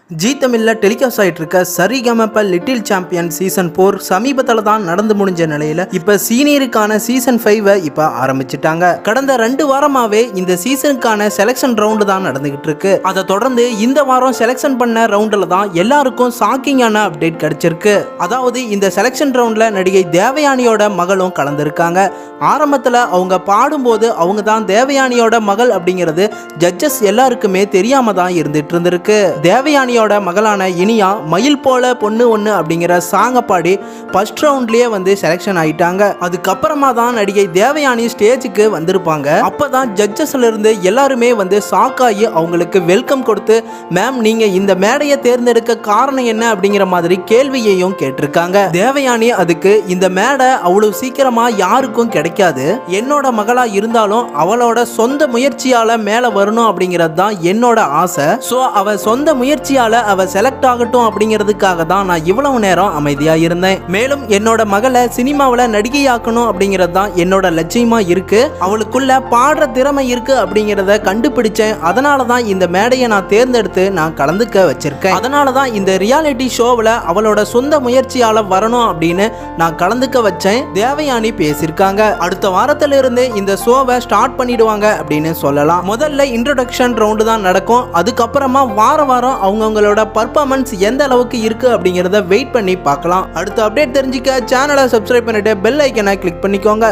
G தமிழ்ல telecast ஆயிட்டு இருக்க சரிகமப லிட்டில் சாம்பியன் சீசன் 4 சமீபத்தில் தான் நடந்து முடிஞ்ச நிலையில இப்ப சீனியருக்கான சீசன் 5 இப்ப ஆரம்பிச்சிட்டாங்க. கடந்த 2 வாரமாவே இந்த சீசனுக்கான செலக்ஷன் ரவுண்ட் தான் நடந்துகிட்டு இருக்கு. அதை தொடர்ந்து இந்த வாரம் செலக்ஷன் பண்ண ரவுண்ட்ல தான் எல்லாருக்கும் ஷாக்கிங்கான அப்டேட் கிடைச்சிருக்கு. அதாவது இந்த செலக்ஷன் ரவுண்ட்ல நடிகை தேவயானியோட மகளும் கலந்துருக்காங்க. ஆரம்பத்துல அவங்க பாடும்போது அவங்க தான் தேவயானியோட மகள் அப்படிங்கிறது ஜட்ஜஸ் எல்லாருக்குமே தெரியாம தான் இருந்துட்டு இருந்திருக்கு. தேவயானி மகளான இனியா மயில் போல பொண்ணு ஒண்ணு அப்படிங்கிற சாங்க பாடி ஃபர்ஸ்ட் ரவுண்ட்லயே வந்து செலக்ஷன் ஆயிட்டாங்க. அதுக்கப்புறமா தான் நடிகை தேவயானி ஸ்டேஜுக்கு வந்திருப்பாங்க. அப்பதான் ஜட்ஜஸ்ல இருந்து எல்லாருமே வந்து ஷாக் ஆகி அவங்களுக்கு வெல்கம் கொடுத்து, மேம் நீங்க இந்த மேடையை தேர்ந்தெடுக்க காரணம் என்ன அப்படிங்கிற மாதிரி கேள்வியையும் கேட்டிருக்காங்க. தேவயானி அதுக்கு இந்த மேடை அவ்வளவு சீக்கிரமா யாருக்கும் கிடைக்காது, என்னோட மகளா இருந்தாலும் அவளோட சொந்த முயற்சியால மேல வரணும் அப்படிங்கிறது தான் என்னோட ஆசை. சோ அவ சொந்த முயற்சியால அவ செலக்ட் ஆகட்டும் அப்படிங்கிறதுக்காக தான் நான் இவ்வளவு நேரம் அமைதியா இருந்தேன். மேலும் என்னோட மகளை சினிமாவில் நடிகையாக்கணும் அப்படிங்கிறது தான் என்னோட லட்சியமா இருக்கு. அவளுக்குள்ள பாடுற திறமை இருக்கு அப்படிங்கிறத கண்டுபிடிச்சேன். அதனால தான் இந்த மேடையை நான் தேர்ந்தெடுத்து நான் கலந்துக்க வச்சிருக்கேன். அதனால தான் இந்த ரியாலிட்டி ஷோவில் அவளோட சொந்த முயற்சியால வரணும் அப்படின்னு நான் கலந்துக்க வச்சேன். தேவயானி பேசியிருக்காங்க. அடுத்த வாரத்துல இருந்து இந்த ஷோவை ஸ்டார்ட் பண்ணிடுவாங்க அப்படின்னு சொல்லலாம். முதல்ல இன்ட்ரோடக்ஷன் ரவுண்டு தான் நடக்கும். அதுக்கப்புறமா வாரம் அவங்களோட பர்ஃபார்மன்ஸ் எந்த அளவுக்கு இருக்கு அப்படிங்கறத வெயிட் பண்ணி பார்க்கலாம். அடுத்த அப்டேட் தெரிஞ்சுக்க சேனலை சப்ஸ்கிரைப் பண்ணிட்டு பெல் ஐக்கனை கிளிக் பண்ணிக்கோங்க.